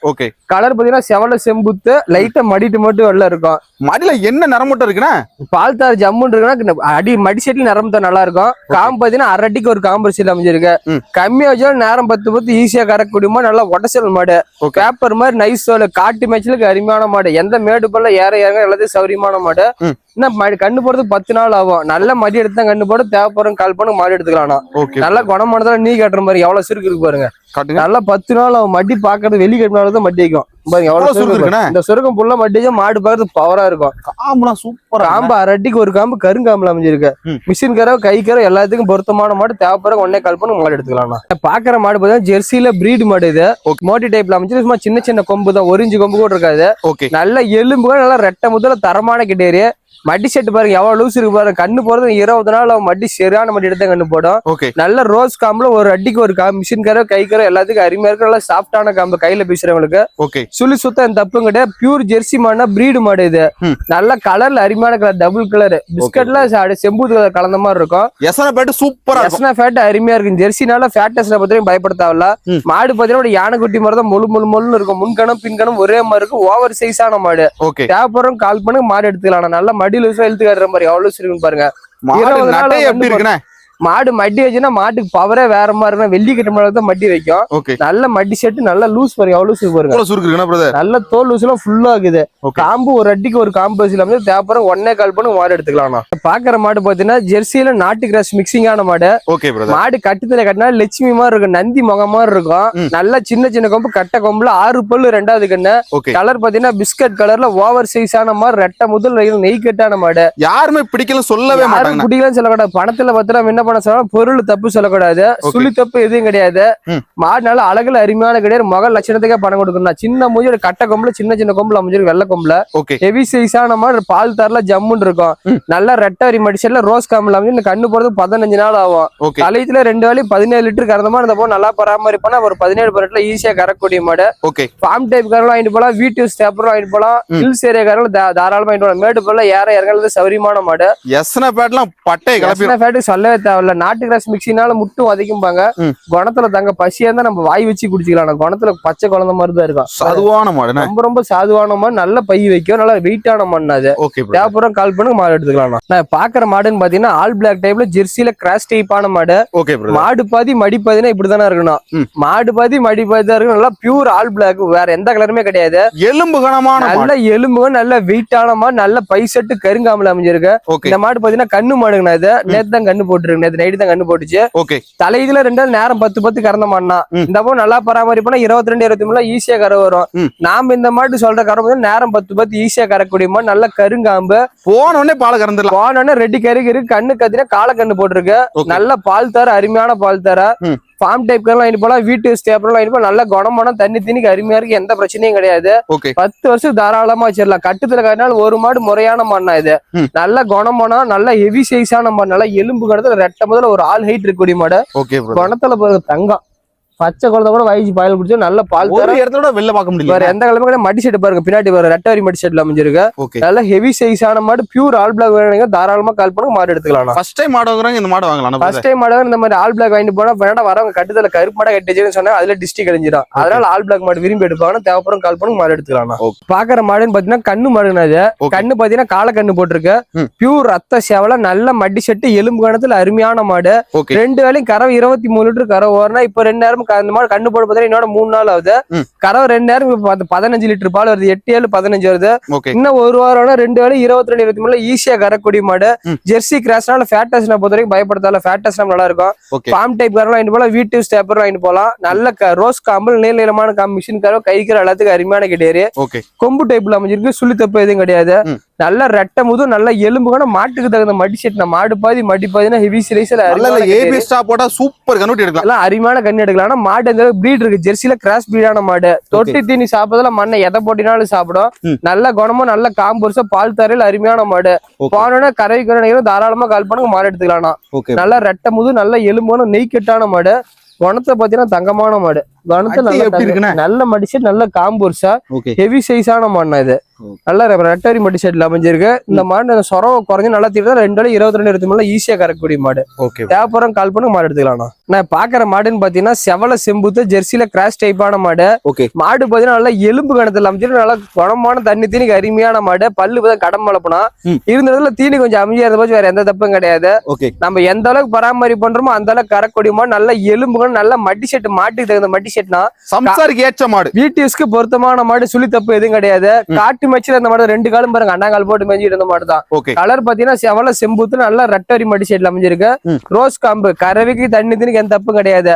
கலர் பாத்தீங்கன்னா செவல செம்புத்து லைட்டா மடிட்டு மட்டும் வெள்ள இருக்கும். மடியில என்ன நரம்பு இருக்குன்னா பால் தார ஜம்முன்னு இருக்குன்னா அடி மடி செட்ல நரம்பு நல்லா இருக்கும். காம்பு பாத்தீங்கன்னா அரட்டிக்கு ஒரு காம்பரிசில அமைஞ்சிருக்கு. கம்மியா வச்சாலும் நேரம் 10 ஈஸியா கறக்கூடியமா நல்லா ஒட்டசல் மாடு. பேப்பர் மாதிரி நைஸ் காட்டு மேட்ச்லுக்கு அருமையான மாடு. எந்த மேடு பல்ல ஏற ஏற எல்லாத்தையும் சௌரியமான மாடு. கண்ணு போறதுக்கு 10 நாள் ஆகும். நல்ல மடி எடுத்து தான் கண்ணு போட தேவைப்படுறோம் கால் பண்ண மாடு எடுத்துக்கலாம். நல்ல குணமானதால நீ கட்டுற மாதிரி எவ்வளவு சுருக்கு இருக்கு பாருங்க. நல்லா 10 நாள் ஆகும். மடி பாக்குறது வெளி கட்டினால்தான் மடி வைக்கும் பாருங்க. எவ்வளவு சுருக்கு. இந்த சுருக்கம் புள்ள மடி வச்சா மாடு பாக்குறது பவரா இருக்கும். காம்பு அரட்டிக்கு ஒரு காம்பு கருங்காம்புல அமைஞ்சிருக்கு. மிஷின் கரவு கை கரவு எல்லாத்துக்கும் பொருத்தமான மாடு. தேவைப்படுற ஒன்னே கால் பண்ண மாடு எடுத்துக்கலாம். பாக்குற மாடு பார்த்தா ஜெர்சில பிரீடு மாடு. இது மோட்டி டைப்ல அமைச்சு சும்மா சின்ன சின்ன கொம்பு தான். 1 இன்ச்சு கொம்பு கூட இருக்காது. நல்ல எலும்புகள் நல்லா ரெட்டை முதல்ல தரமான கிட்டேரி. மடி செட்டு பாருங்க எவ்வளவு லூஸ் இருக்கு பாருங்க. கண்ணு போறது 20 நாள் மடி சரியான மடி எடுத்த கண்ணு போடும். நல்ல ரோஸ் காம்புல ஒரு அடிக்கு ஒரு காம்பு. மிஷின் கரை கை கரை எல்லாத்துக்கும் அருமையா இருக்கு. நல்லா சாஃப்டான காம்பு கையில பேசுறவங்களுக்கு. சுழி சுத்தம் தப்பு கிடையாது. பியூர் ஜெர்சி மாடுனா பிரீடு மாடு. இது நல்ல கலர்ல அருமையான கலர் டபுள் கலர் பிஸ்கட்ல செம்பூது கலர் கலந்த மாதிரி இருக்கும். சூப்பரா அருமையா இருக்கு. ஜெர்சினால ஃபேட்டஸ்ல பத்தியும் பயப்பட தேவையில்ல. மாடு பாத்தீங்கன்னா யானைக்குட்டி மாதிரி தான் மொழு மொழு மொழுன்னு இருக்கும். முன்கணம் பின்கணம் ஒரே மாதிரி இருக்கும். ஓவர் சைஸான மாடு. தேவைப்படுறோம் கால் பண்ணு மாடு எடுத்துக்கலாம். நல்ல மடி லூசா இழுத்து காட்டுற மாதிரி எவ்வளவு இருக்குன்னு பாருங்க. மாடு மட்டி வச்சுன்னா மாட்டுக்கு பவரே வேற மாதிரி இருக்கும். வெள்ளி கட்ட மாதிரி மட்டி வைக்கும். நல்ல மட்டி செட்டு நல்ல லூஸ் பாருங்க எவ்வளவு பாருங்க. நல்ல தோல் லூஸ் எல்லாம் ஃபுல்லா இருக்குது. காம்பு ஒரு அடிக்கு ஒரு காம்பு வச்சு தேவைப்படுற ஒன்னே கால் பண்ணி மாடு எடுத்துக்கலாம். பாக்குற மாடு பாத்தீங்கன்னா ஜெர்சியில நாட்டு கிராஸ் மிக்சிங்கான மாடு. மாடு கட்டுத்துல கட்டினா லட்சுமி மாதிரி இருக்கும். நந்தி முகம் மாதிரி இருக்கும். நல்ல சின்ன சின்ன கொம்பு கட்ட கொம்புல 6 பல்லு 2வது கண்ணு. கலர் பாத்தீங்கன்னா பிஸ்கட் கலர்ல ஓவர் சைஸான மாதிரி ரெட்டை முதல் நெய் கட்டான மாடு. யாருமே பிடிக்கல சொல்லவே மாட்டாங்க. பிடிக்கலன்னு சொல்லக்கூடாது. பணத்துல பத்திரம் பொருள் தப்பு சொல்லக்கூடாது. சுழி தப்பு எதுவும் கிடையாது. மாடு நல்ல அழகுல அருமையான கிடையாது. மகள் லட்சணத்துக்கே பணம் கொடுக்கணும். சின்ன மூஞ்சி கட்ட கொம்புல சின்ன சின்ன கொம்புல அமைஞ்சிருக்கு. வெள்ளை கொம்புல ஹெவி சைஸான மாடு. பால் தரல ஜம்முன்னு இருக்கும். நல்ல ரெட்டரி மடிச்சல ரோஸ் காம்புல அமைஞ்சு கண்ணு போறதுக்கு 15 நாள் ஆகும். தலையத்துல 2 வேலையும் 17 லிட்டர் கறந்த மாதிரி இந்த நல்லா பராமரிப்பான ஒரு 17 பரட்ல ஈஸியா கறக்கூடிய மாடு. ஃபார்ம் டைப் காரெல்லாம் வாங்கிட்டு போலாம். வீட்டு ஸ்டேப்பரும் வாங்கிட்டு போலாம். ஹில்ஸ் ஏரியா காரெல்லாம் தாராளமா வாங்கிட்டு போலாம். மேடு போல ஏற இறங்குறது சௌரியமான மாடு. சொல்லவே தேவையில்ல. நாட்டு கிராஸ் மிக்சினால முட்டும் வதைக்கும்பாங்க. குணத்துல தங்க பசியா இருந்தா நம்ம வாய் வச்சு குடிச்சுக்கலாம். குணத்துல பச்சை குழந்தை மாதிரி தான் இருக்கும். சாதுவான மாடு. ரொம்ப ரொம்ப சாதுவான மாடு. நல்ல பை வைக்கும். நல்ல வெயிட்டான மாடு. அது தேவைப்படுற கால் பண்ணி மாடு எடுத்துக்கலாம். நான் பாக்குற மாடுன்னு பாத்தீங்கன்னா ஆல் பிளாக் டைப்ல ஜெர்சில கிராஸ் டைப்பான மாடு. மாடு பாதி மடி பாதினா இப்படிதானே இருக்கணும். மாடு பாதி மடி பாதி தான் இருக்கணும். நல்லா பியூர் ஆல் பிளாக். வேற எந்த கலருமே கிடையாது. எலும்பு கனமான நல்ல எலும்பு நல்ல வெயிட்டான மாடு. நல்ல பை செட்டு கருங்காமல அமைஞ்சிருக்கு. இந்த மாடு பாத்தீங்கன்னா கண்ணு மாடுங்கண்ணா. இது நேத்து தான் கண்ணு போட்டுருக்கு. நேத்து நைட்டு தான் கண்ணு போட்டுச்சு. தலையில 2 நாள் நேரம் 10 கறந்த மாடுனா. இந்த போது நல்லா பராமரிப்புனா 22-23 ஈஸியா கரை வரும். நாம இந்த மாட்டு சொல்ற கரை நேரம் 10 ஈஸியா கறக்கூடிய மாடு. நல்ல கருங்காம்பு. போன உடனே பால் கறந்துடலாம். போன உடனே ரெட்டி கறி கண்ணு கத்தினா கால கண்ணு போட்டிருக்கு. நல்ல பால் தர அருமையான பால் தர. ஃபார்ம் டைப் கரெல்லாம் வாங்கிட்டு போலாம். வீட்டு ஸ்டேப்லாம் வாங்கிட்டு போலாம். நல்ல குணமான தண்ணி திணிக்கு அருமையா இருக்கு. எந்த பிரச்சனையும் கிடையாது. 10 வருஷம் தாராளமா வச்சிடலாம். கட்டுத்துல கட்டினாலும் ஒரு மாடு முறையான மாடுனா இது. நல்ல குணமான நல்ல ஹெவி சைஸான மாடு. நல்ல எலும்பு கடத்துல ரெட்டை முதல்ல ஒரு ஆள் ஹைட் இருக்கக்கூடிய மாடு. குணத்துல தங்கம் பச்சை குழந்தை கூட வயசு பாயல் குடிச்சா நல்ல பால் தர இடத்துல வெளில பார்க்க முடியல. எந்த கிழமை கூட மடி செட்டு பாருங்க. பின்னாடி பாருங்க ரெட்டரி மடி செட்ல அமைஞ்சிருக்கு. நல்ல ஹெவி சைஸான மாடு. பியூர் ஆல் பிளாக் வேணுங்க. தாராளமா கால் பண்ணி மாடு எடுத்துக்கலாம். ஃபர்ஸ்ட் டைம் மாடு வாங்குறாங்க. இந்த மாடு வாங்கலாம். ஃபர்ஸ்ட் டைம் மாடு இந்த மாதிரி ஆல் பிளாக் வாங்கிட்டு போனா வேணா வரவங்க கட்டுதல கருப்பு மாடை கட்டிச்சுன்னு சொன்னா அதுல டிஸ்ட்ரிக் அழிஞ்சிடும். அதனால ஆல் பிளாக் மாடு விரும்பி எடுப்பாங்க. தேவைப்படும் கால் பண்ணி மாடு எடுத்துக்கலாம். பாக்குற மாடுன்னு பாத்தீங்கன்னா கண்ணு மாடுனாது. கண்ணு பாத்தீங்கன்னா கால கண்ணு போட்டிருக்கு. பியூர் ரத்த சேவல நல்ல மடி செட்டு எலும்பு கணத்துல அருமையான மாடு. 2 வேலையும் கறவை 23 லிட்டர் கறவை ஓரனா. இப்ப 2 நேரம் இந்த மாடு கண்ணு போட பார்த்தீங்கன்னா இன்னொரு 3 நாள் ஆகுது. கறவை 2 நேரம் 15 லிட்டர் பால் வருது, 8 7 15 வருது. இன்னும் ஒரு வாரம் 2 வேலை 22 23 ஈஸியா கறக்கூடிய மாடு. ஜெர்சி கிராஸ்னால ஃபேட்டஸ் பொறுத்த வரைக்கும் பயப்படுத்தால, ஃபேட்டஸ் நல்லா இருக்கும். ஃபார்ம் டைப் கறவை வாங்கிட்டு போலாம், வீட்டு ஸ்டேப்பர் வாங்கிட்டு போலாம். நல்ல ரோஸ் காம்பல் நீளமான காம்பு மிஷின் கறவை கைக்கிற எல்லாத்துக்கும் அருமையான கிடையாது. கொம்பு டைப்ல அமைஞ்சிருக்கு, சுழி தப்பு எதுவும் கிடையாது. நல்ல ரெட்டை முது, நல்ல எலும்புகான மாட்டுக்கு தகுந்த மடி செட். மாடு பாதி மடி பாதினா ஹெவி சைஸ்ல போட்டா சூப்பர் கண்ணு எடுக்கலாம், அருமையான கண்ணு எடுக்கலாம். ஆனா மாடு அந்த பிரீட் இருக்கு, ஜெர்சில கிராஸ் பிரீடான மாடு. தொட்டி தீனி சாப்பிடறதுல மண்ணை எதை போட்டினாலும் சாப்பிடும். நல்ல குணமும் நல்ல காம்புரிசா பால் தரையில் அருமையான மாடு. போனோன்னா கரை கரையும் தாராளமா கால் பண்ணுங்க மாடு எடுத்துக்கலாம். நல்ல ரெட்டை முது, நல்ல எலும்பான நெய் கெட்டான மாடு. குணத்தை பாத்தீங்கன்னா தங்கமான மாடு. நல்ல மடிசெட், நல்ல காம்பூர்ஸா ஹெவி சைஸான மாடுனா இது. நல்ல ரெட்டரி மடிசெட்ல அமைஞ்சிருக்கு. இந்த மாடு சொரவை குறைஞ்சு நல்லா தீர்த்தா 2 22 23 ஈஸியா கறக்கக்கூடிய மாடு. தேவைப்பறம் கால் பண்ணி மாடு எடுத்துக்கலாம். நான் பாக்குற மாடுன்னு பாத்தீங்கன்னா செவல செம்புத்து ஜெர்சில கிராஸ் டைப்பான மாடு. மாடு பாத்தீங்கன்னா நல்லா எலும்பு கணத்துல அமைஞ்சிருக்கு. நல்லா குணமான தண்ணி தீனிக்கு அருமையான மாடு. பல்லு பார்த்தா கடம் வளர்ப்பனா இருந்ததுல தீனி கொஞ்சம் அமைதியா இருந்த போது வேற எந்த தப்பும் கிடையாது. நம்ம எந்த அளவுக்கு பராமரிப்பு பண்றோமோ அந்த அளவுக்கு கறக்கூடிய மாடு. நல்ல எலும்புகள், நல்ல மடி செட், மாட்டுக்கு தகுந்த மடி செட்னா சம்சாரிக்கு ஏற்ற மாடு, வீட்டுக்கு பொருத்தமான மாடு. சுழி தப்பு எதுவும் கிடையாது. காட்டு மேய்ச்சல் அந்த மாடு 2 காலும் பாருங்க, அண்ணாங்கால் போட்டு மேய்ஞ்சிட்டு இருந்த மாடு தான். கலர் பாத்தீங்கன்னா செவல செம்பூத்து, நல்ல ரெட்டரி மடி செட்ல அமைஞ்சிருக்கு. ரோஸ் காம்பு, கறவைக்கு தண்ணி தீனிக்கு எந்த தப்பும் கிடையாது.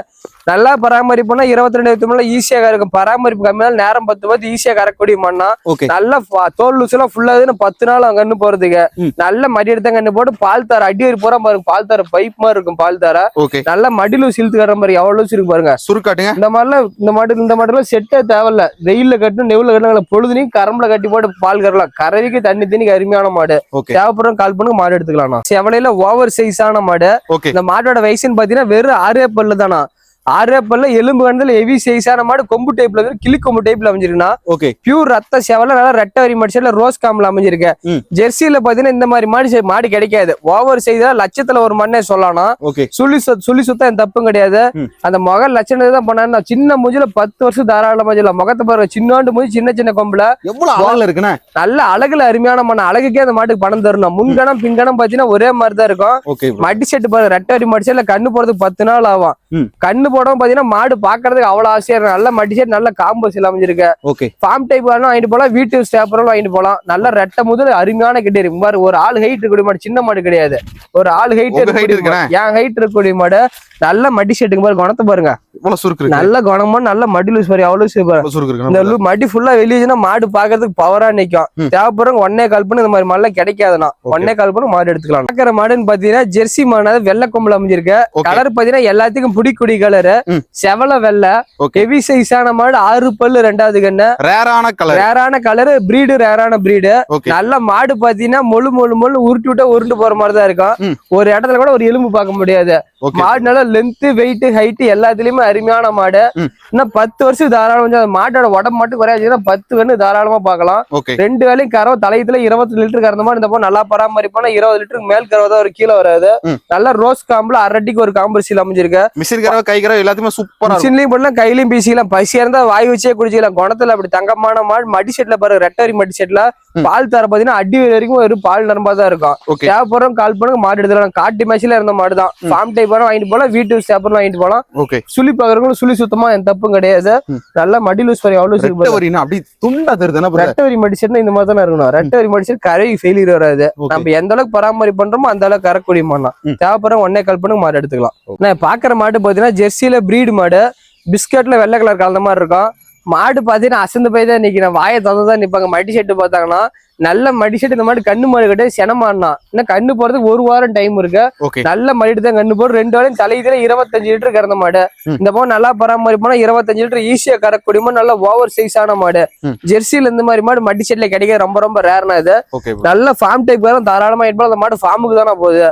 நல்லா பராமரிப்புனா 22 23 ஈஸியா இருக்கும். பராமரிப்பு கம்மியால நேரம் 10 ஈஸியா கறக்கூடிய மண்ணா. நல்ல தோல் லூசுலாம் ஃபுல்லா 10 நாள் கண்ணு போறதுக்கு. நல்ல மடி எடுத்த கண்ணு போட்டு பால் தர அடி வரி போற பாருங்க. பால் தர பைப் மாதிரி இருக்கும் பால் தர. நல்ல மடி லூஸ் இழுத்து கட்டுற மாதிரி எவ்வளவு லூஸ் இருக்கு பாருங்க. சுருக்காட்டுங்க. இந்த மாடுல செட்டே தேவையில்ல. வெயில்ல கட்டணும், நெவுல கட்டணும், பொழுதுனையும் கரம்புல கட்டி போட்டு பால் கறலாம். கறவைக்கு தண்ணி தண்ணிக்கு அருமையான மாடு. தேவைப்படுற கால் பண்ணுங்க மாடு எடுத்துக்கலாம். செவலையில ஓவர் சைஸான மாடு. இந்த மாட்டோட வயசுன்னு பாத்தீங்கன்னா வெறும் 6 பல்லு தானா. 6 பல்ல எலும்பு கண்டல ஹெவி சைஸான மாடு. கொம்பு டைப்ல கிளி கொம்பு டைப்ல அமைஞ்சிருக்குன்னா பியூர் ரத்த செவல, நல்லா ரெட்டை வரி மடிச்சல ரோஸ் காம்புல அமைஞ்சிருக்கு. ஜெர்சியில பாத்தீங்கன்னா இந்த மாதிரி மாடு கிடைக்காது. ஓவர் சைஸா லட்சத்துல ஒரு மண்ணே சொல்லலாம். சுழி சுத்தம் தப்பும் கிடையாது. அந்த முக லட்சணம் தான் பண்ணா. சின்ன மூஞ்சில 10 வருஷம் தாராள மஞ்சள் முகத்தை பாருங்க. சின்னோண்டு மூஞ்சி, சின்ன சின்ன கொம்புல எவ்வளவு அழகுல இருக்குன்னா நல்ல அழகுல அருமையான மண்ண. அழகுக்கே அந்த மாட்டுக்கு பணம் தரணும். முன்கணம் பின்கணம் பாத்தீங்கன்னா ஒரே மாதிரிதான் இருக்கும். மடி செட்டு பாருங்க, ரெட்டை வரி மடிச்சல கண்ணு போறதுக்கு 10 நாள் ஆகும். கண்ணு போடாம பாத்தீங்கன்னா மாடு பாக்குறதுக்கு அவ்வளவு ஆசையா இருக்கு. நல்ல மடிசெட், நல்ல காம்பஸ் அமைஞ்சிருக்கு. ஃபார்ம் டைப் வாங்கிட்டு போலாம், வீட்டு ஸ்டேப்பரும் வாங்கிட்டு போலாம். நல்ல ரெட்டை முதல் அருமையான கிட்டே இருக்கு. ஒரு ஆள் ஹைட் இருக்கக்கூடிய மாடு, சின்ன மாடு கிடையாது. ஒரு ஆள் ஹைட் என் ஹைட் இருக்கக்கூடிய மாடு. நல்ல மடி செட்டுக்கு பாரு, குணத்தை பாருங்க. நல்ல குணமா நல்ல மடி லூஸ் பாரு, அவ்வளவு இந்த மடி ஃபுல்லா வெளியேனா மாடு பாக்குறதுக்கு பவரா நிக்கும். தேவைப்படுறவங்க 1 கால் பண்ணி இந்த மாதிரி மாடுல கிடைக்காதுன்னா 1 கால் பண்ணி மாடு எடுத்துக்கலாம். பாக்குற மாடுன்னு பாத்தீங்கன்னா ஜெர்சி மாடு வெள்ளை கொம்புல அமைஞ்சிருக்கு. கலர் பாத்தீங்கன்னா எல்லாத்துக்கும் பிடிக்குடி கலரு. செவல வெள்ளை ஹெவி சைஸான மாடு. 6 பல்லு, 2வது கண்ணு. ரேரான கலரு, பிரீடு ரேரான பிரீடு. நல்ல மாடு பாத்தீங்கன்னா மொழு உருட்டி விட்டா உருண்டு போற மாதிரிதான் இருக்கும். ஒரு இடத்துல கூட ஒரு எலும்பு பார்க்க முடியாது. மாடு நல்லா லென்த், வெயிட், ஹைட் எல்லாத்துலயுமே அருமையான மாடு. இன்னும் 10 வருஷம் தாராளம். மாட்டோட உடம்பு மட்டும் குறையாச்சுன்னா 10 கண்ணு தாராளமா பார்க்கலாம். 2 வேலையும் கறவை தலையத்துல 20 லிட்டர் கறந்த மாதிரி. இந்த நல்லா பராமரிப்பான 20 லிட்டருக்கு மேல் கறவை தான் ஒரு கீழே வராது. நல்ல ரோஸ் காம்புல அரட்டிக்கு ஒரு காம்பு சீல் அமைஞ்சிருக்கு. மிஷின் கறவை, கை கறவை எல்லாத்தையுமே சூப்பரா. மிஷின்லயும் பண்ணலாம், கையிலயும் பீசிக்கலாம். பசியா இருந்தா வாய் வச்சே குடிச்சிக்கலாம். குணத்துல அப்படி தங்கமான மாடு. மடி செட்ல பாருங்க, ரெட்டரி மடி செட்ல பால் தர பாத்தீங்கன்னா அடி வரைக்கும் ஒரு பால் நரம்பா தான் இருக்கும். தேவைப்படுறோம் கால் பண்ணுங்க மாடு எடுத்துக்கலாம். காட்டு மேட்ச்ல இருந்த மாடு தான். ஃபார்ம் டைப் வாங்கிட்டு போலாம், வீட்டு ஸ்டேப்பர் வாங்கிட்டு போலாம். சுழி பாக்குறவங்களும் சுழி சுத்தமா எந்த தப்பும் கிடையாது. நல்ல மடி லூஸ் பாரு, எவ்வளவு ரெட்டை வரி மடி செட்னா இந்த மாதிரி தானே இருக்கணும். ரெட்டை வரி மடி செட் கரை ஃபெயிலியர் வராது. நம்ம எந்த அளவுக்கு பராமரிப்பு பண்றோமோ அந்த அளவுக்கு கறக்கூடிய மாடலாம். தேவைப்படுறோம் 1 கால் பண்ணுங்க மாடு எடுத்துக்கலாம். நான் பாக்குற மாடு பாத்தீங்கன்னா ஜெர்சியில பிரீடு மாடு. பிஸ்கட்ல வெள்ளை கலர் கலந்த மாதிரி இருக்கும். மாடு பாத்தீங்கன்னா அசந்து போய் தான் நிக்கிறேன். வாயை தந்துதான் நிப்பாங்க. மடி செட்டு பார்த்தாங்கன்னா நல்ல மடி செட்டு. இந்த மாதிரி கண்ணு மாடு கிட்ட செனமாடினா இன்னும் கண்ணு போறதுக்கு 1 வாரம் டைம் இருக்கு. நல்ல மடிட்டு தான் கண்ணு போடு. 2 வாரம் தலையில 25 லிட்டர் கறந்த மாடு. இந்த போது நல்லா பராமரிப்போனா 25 லிட்டர் ஈஸியா கறக்கூடிய நல்ல ஓவர் சைஸான மாடு. ஜெர்சியில இந்த மாதிரி மாடு மடி செட்ல கிடைக்க ரொம்ப ரேர்னா இது. நல்ல ஃபார்ம் டைப் தாராளமா அந்த மாடு ஃபார்முக்கு தானே போகுது.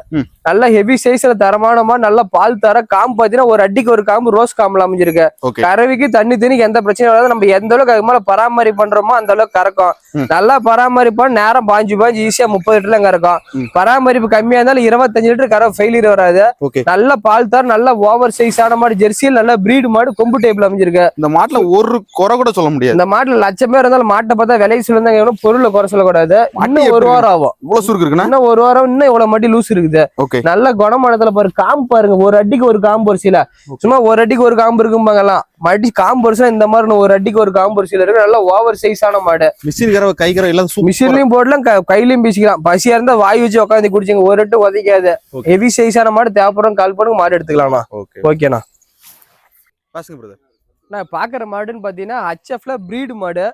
நல்ல ஹெவி சைஸ்ல தரமான மாடு. நல்ல பால் தர. காம்பு பாத்தீங்கன்னா ஒரு அடிக்கு ஒரு காம்பு ரோஸ் காம்புல அமைஞ்சிருக்கு. கறவைக்கு தண்ணி தண்ணிக்கு எந்த பிரச்சனையும் வராது. நம்ம எந்த அளவுக்கு அது மேல பராமரிப்பு பண்றோமோ அந்த அளவுக்கு கறக்கும். நல்லா பராமரிப்பு பால் நேரம் 5 ஈஸியா 30 லிட்டர்ல இருக்கும். பராமரிப்பு கம்மியா இருந்தாலும் 25 லிட்டர் கரை ஃபெயிலியர் வராது. நல்ல பால் தர, நல்ல ஓவர் சைஸான மாடு, ஜெர்சியில் நல்ல பிரீடு மாடு, கொம்பு டைப்ல அமைஞ்சிருக்கு. இந்த மாட்டுல ஒரு குறை கூட சொல்ல முடியாது. இந்த மாட்டுல லட்சம் பேர் இருந்தாலும் மாட்டை பார்த்தா விலை சொல்லுங்க, பொருளை குறை சொல்லக்கூடாது. இன்னும் 1 வாரம் ஆகும். இவ்வளவு சுருக்கு இருக்குன்னா இன்னும் 1 வாரம் இன்னும் இவ்வளவு மட்டி லூஸ் இருக்குது. நல்ல குணமானத்துல பாரு, காம்பு பாருங்க, ஒரு அடிக்கு ஒரு காம்பு வரிசையில, சும்மா ஒரு அடிக்கு ஒரு காம்பு இருக்கும்பாங்கலாம். மடி காம்பு வரிசை இந்த மாதிரி ஒரு அடிக்கு ஒரு காம்பு வரிசையில இருக்கு. நல்ல ஓவர் சைஸான மாடு. மிஷின் கரை கை கரை எல்லாம் மிஷின்லயும் போடலாம், கையிலயும் பீசிக்கலாம். பசியா இருந்தா வாய் வச்சு உட்காந்து குடிச்சிங்க, ஒரு எட்டு உதைக்காது. ஹெவி சைஸான மாடு தேவைப்படும், கால் பண்ணுங்க மாடு எடுத்துக்கலாம்ண்ணா. ஓகேண்ணா. நான் பாக்குற மாடுன்னு பாத்தீங்கன்னா HFல பிரீடு மாடு,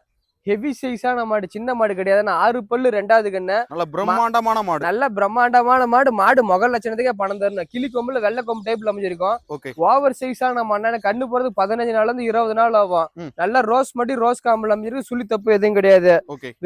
ஹெவி சைஸான மாடு, சின்ன மாடு கிடையாது. 6 பல்லு 2வது கண்ணு, நல்ல பிரம்மாண்டமான மாடு. நல்ல பிரம்மாண்டமான மாடு. மாடு முகல் லட்சணத்துக்கே பணம் தரணும். கிளி கொம்புல வெள்ளை கொம்பு டைப்ல அமைஞ்சிருக்கும். ஓவர் சைஸான மாடு. கண்ணு போறதுக்கு 15 நாள்ல இருந்து 20 நாள் ஆகும். நல்ல ரோஸ் மட்டி, ரோஸ் காம்புல அமைஞ்சிருக்கு. சுழி தப்பு எதுவும் கிடையாது.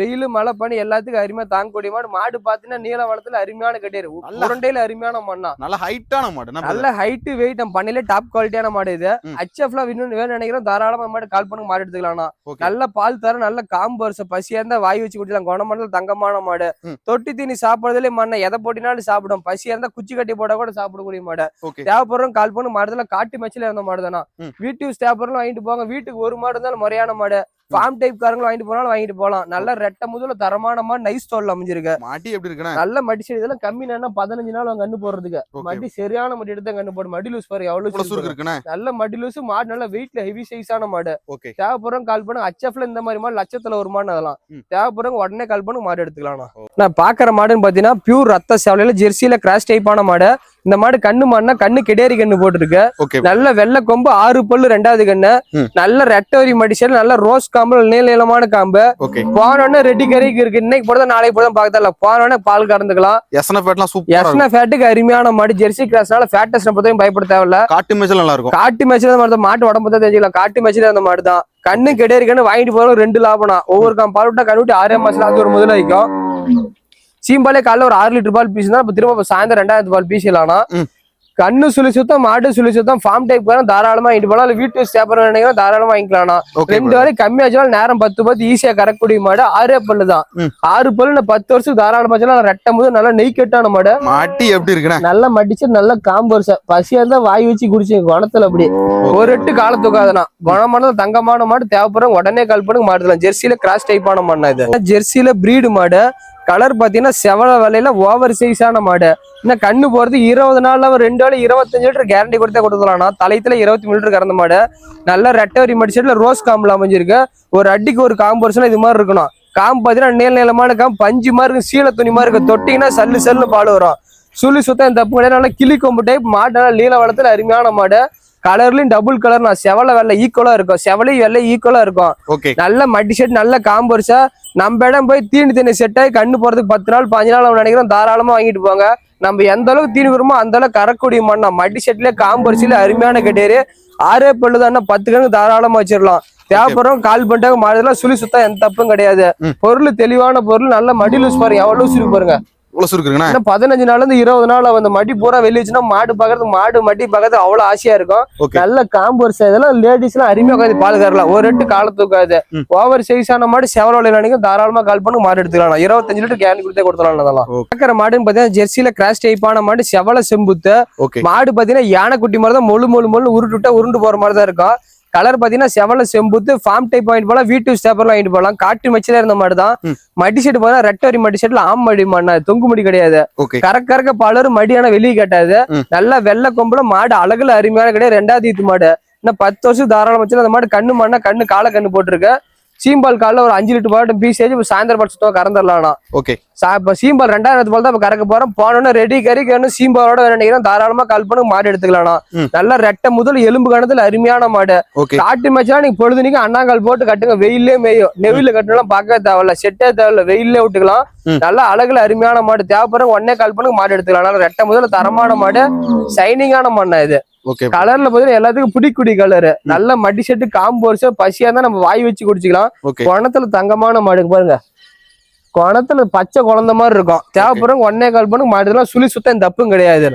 வெயில் மழை பண்ணி எல்லாத்துக்கும் அருமையா தாங்கக்கூடிய மாடு. மாடு பாத்தீங்கன்னா நீல வளத்துல அருமையான கட்டியாரு, உருண்டையில அருமையான மண்ணா, நல்ல ஹைட்டான மாடு, நல்ல ஹைட் வெயிட் பண்ணையில டாப் குவாலிட்டியான மாடு. இது HFல இன்னும் வேணும் நினைக்கிறோம், தாராளமா மாடு கால் பண்ணுங்க மாடு எடுத்துக்கலாம். நல்ல பால் தர, நல்ல காம்பு வருஷம், பசியா இருந்தா வாய் வச்சு குடிக்கலாம். குணமண்டல தங்கமான மாடு. தொட்டி தீனி சாப்பிடுறதுல மண்ணை எதை போட்டினாலும் சாப்பிடும். பசியா இருந்தா குச்சி கட்டி போட கூட சாப்பிடக்கூடிய மாடு. தேவைப்படுறோம் கால் பண்ணு மாடுதல, காட்டு மேட்ச்ல இருந்த மாடு தானா. வீட்டு யூஸ் தேவைப்படுறோம் வாங்கிட்டு போங்க. வீட்டுக்கு ஒரு மாடு இருந்தாலும் முறையான மாடு. ஃபார்ம் டைப் காரங்களும் வாங்கிட்டு போனாலும் வாங்கிட்டு போகலாம். நல்ல ரெட்டை முதல்ல தரமான மாடு, நைஸ் தோல்ல அமைஞ்சிருக்கு. மாட்டி எப்படி இருக்கு? நல்ல மடி சரி, இதெல்லாம் கம்மி நேரம் 15 நாள் கண்ணு போடுறதுக்கு. மடி சரியான மடி எடுத்து கண்ணு போடும். மடி லூஸ் பாரு எவ்வளவு இருக்கு. நல்ல மடி லூஸ் மாடு, நல்ல வெயிட்ல ஹெவி சைஸான மாடு. தேவைப்படுறோம் கால் பண்ணு. HFல இந்த மாதிரி மாடு லட்சத்துல ஒரு மாடு. அதெல்லாம் தேவைப்படுறோம் உடனே கால் பண்ணு மாடு எடுத்துக்கலாம். நான் பாக்குற மாடுன்னு பாத்தீங்கன்னா பியூர் ரத்த சேவலையில ஜெர்சியில கிராஸ் டைப்பான மாடு. இந்த மாடு கண்ணு மாடுனா கண்ணு கெடேரி கண்ணு போட்டுருக்கு. நல்ல வெள்ளை கொம்பு, 6 பல்லு 2வது கண்ணு, நல்ல ரெட்டவரி மடிச்சல், நல்ல ரோஸ் காம்பு, நீளமான காம்பு. போனோடனே ரெடி கறிக்கு இருக்கு. இன்னைக்கு போட நாளைக்கு போட பாக்கல. போனோடனே பால் கறந்துக்கலாம். எஸ்ன ஃபேட்டுக்கு அருமையான மாடு. ஜெர்சி கிராஸ்னால ஃபேட்டஸ் பத்தியும் பயப்பட தேவையில்ல. காட்டு மேய்ச்சல் நல்லா இருக்கும். காட்டு மேய்ச்சல் மாட்டு உடம்பு தான் தெரிஞ்சுக்கலாம். காட்டு மேய்ச்சல் அந்த மாடு தான். கண்ணு கெடேரி கண்ணு வாங்கிட்டு போறோம் 2 லாபம்னா. ஒவ்வொரு பால் விட்டா கண்ணு விட்டு 6 மாசம் அது ஒரு முதல்ல வைக்கும். சீம்பாலே காலைல ஒரு 6 லிட்டர் பால் பீஸ் தான். இப்ப திரும்ப சாயந்தரம் 2வது பால் பீஸ் இல்லானா. கண்ணு சுழி சுத்தம், மாடு சுழி சுத்தம், ஃபார்ம் டைப் தாராளமா வாங்கிட்டு போலாம். வீட்டு சேப்பர் நினைக்கிறோம் தாராளமா வாங்கிக்கலாம். 2 வரை கம்மியா வச்சாலும் நேரம் 10 ஈஸியா கறக்கூடிய மாடு. 6 பல்லு தான். 6 பல்லு 10 வருஷத்துக்கு தாராளமா வச்சாலும் ரெட்டை முதல் நல்லா நெய் கட்டான மாடு. மாட்டி எப்படி இருக்கு? நல்லா மடிச்சு நல்ல காம்பு வருஷம். பசியா இருந்தா வாய் வச்சு குடிச்சு குணத்துல அப்படி ஒரு எட்டு கால தூக்காதுனா. குணமான தங்கமான மாடு. தேவைப்படுற உடனே கால் பண்ணுங்க மாடுலாம். ஜெர்சியில கிராஸ் டைப்பான மாடு. இது ஜெர்சியில பிரீடு மாடு. கலர் பாத்தீங்கன்னா செவல வேலையில ஓவர் சைஸான மாடு. இன்னும் கண்ணு போறது 20 நாள்ல 2 வேலை 25 லிட்டர் கேரண்டி கொடுத்தா கொடுத்துலாம். தலையத்துல 23 லிட்டர் கறந்த மாடு. நல்ல ரெட்டவரி மடிச்சதுல ரோஸ் காம்புல அமைஞ்சிருக்கு. ஒரு அடிக்கு ஒரு காம்பு வருஷம் இது மாதிரி இருக்கணும். காம்பு பாத்தீங்கன்னா நீளமான காம்பு, பஞ்சு மாதிரி இருக்கு, சீல துணி மாதிரி இருக்கு. தொட்டிங்கன்னா சல்லு சல்லுன்னு பால் வரும். சுழி சுத்தம் தப்பு கிடையாது. நல்லா கிளி கொம்பு டைப் மாடு. நல்லா நீல வளத்துல அருமையான மாடு. கலர்லயும் டபுள் கலர், நான் செவல வெள்ளை ஈக்குவலா இருக்கும். செவலையும் வெள்ளை ஈக்குவலா இருக்கும். நல்ல மட்டி செட், நல்ல காம்பு வருஷா. நம்ம இடம் போய் தீனி செட் ஆகி கண்ணு போறதுக்கு 10 நாள் 5 நாள் நினைக்கிறோம். தாராளமா வாங்கிட்டு போங்க. நம்ம எந்த அளவுக்கு தீனி வருமோ அந்த அளவுக்கு கறக்கூடிய மண்ணா. மட்டி செட்ல காம்பு வரிசையில அருமையான கட்டேரு. 6 பல்லு தான், 10 கணக்கு தாராளமா வச்சிடலாம். தேவைப்படுறோம் கால் பண்ணிட்டாங்க மாடுதெல்லாம் சுழி சுத்தம் எந்த தப்பும் கிடையாது. பொருள் தெளிவான பொருள். நல்ல மடி லூஸ் பாருங்க எவ்வளவு லூஸ் இருக்கு பாருங்க. 15 நாள்ல இருந்து 20 நாள் அந்த மடி பூரா வெளியே வச்சுன்னா மாடு பாக்குறது, மாடு மடி பாக்குறது அவ்வளவு ஆசையா இருக்கும். நல்ல காம்பு வருஷம். இதெல்லாம் லேடிஸ் எல்லாம் அருமையா உட்காந்து பால் கறலாம். ஒரு எட்டு கால தூக்காது. ஓவர் சைஸான மாடு செவரோல நினைக்கும். தாராளமா கால் பண்ணி மாடு எடுத்துக்கலாம். 25 லிட்டர் கேரண்டி கொடுத்தே கொடுத்துலாம். அதெல்லாம் பாக்குற மாடுன்னு பாத்தீங்கன்னா ஜெர்சியில கிராஸ் டைப்பான மாடு. செவல செம்புத்து மாடு பாத்தீங்கன்னா யானைக்குட்டி மாதிரி தான். மொழு உருட்டு உருண்டு போற மாதிரி தான் இருக்கும். கலர் பாத்தீங்கன்னா செவல செம்புத்து, ஃபார்ம் டைப் வாங்கிட்டு போலாம். வீட்டு ஸ்டேப்பர்லாம் வாங்கிட்டு போலாம். காட்டு மச்சில இருந்த மாடு தான். மடி செட்டு போனா ரெட்டவரி மடி செட்ல ஆம் மடி மண்ணா, தொங்கு மடி கிடையாது. கறக்க பாலரும் மடியான வெளியே கட்டாது. நல்லா வெள்ளை கொம்புல மாடு அழகுல அருமையான கிடையாது. 2வது ஈத்து மாடு. இன்னும் 10 வருஷம் தாராளம் வச்சு அந்த மாடு கண்ணு மண்ணா கண்ணு கால கண்ணு போட்டுருக்கு. சீம்பால் காலில் ஒரு 5 லிட்டர் பால் பீஸ் ஏஜ் சாயந்தரம் பால் சுத்தம் கறந்துடலாம். இப்ப சீம்பால் 2வது பால் தான் இப்ப கறக்க போறோம். போனோன்னு ரெடி கறிக்கு சீம்பாலோட நினைக்கிறோம். தாராளமா கால் பண்ணி மாடு எடுத்துக்கலாம். நல்லா ரெட்டை முதல் எலும்பு கணத்துல அருமையான மாடு. காட்டு மேட்ச்லாம் நீங்க பொழுதுனிக்கு அண்ணாங்கால் போட்டு கட்டுங்க. வெயிலே மேயும். நெவில கட்டலாம் பார்க்கவே தேவையில்ல. செட்டே தேவையில்ல. வெயிலே விட்டுக்கலாம். நல்லா அழகுல அருமையான மாடு. தேவைப்படுற உடனே கால் பண்ணி மாடு எடுத்துக்கலாம். நல்லா ரெட்டை முதல்ல தரமான மாடு. சைனிங்கான மண்ணா இது. கலர்ல பாத்தீங்கன்னா எல்லாத்துக்கும் பிடிக்குடி கலரு. நல்ல மடி செட்டு காம்பு வருஷம். பசியா இருந்தா நம்ம வாய் வச்சு குடிச்சுக்கலாம். குணத்துல தங்கமான மாடு பாருங்க. குணத்துல பச்சை குழந்த மாதிரி இருக்கும். தேவைப்படுறவங்க உடனே கால் பண்ணி மாடுலாம் சுழி சுத்தம் தப்பும் கிடையாது.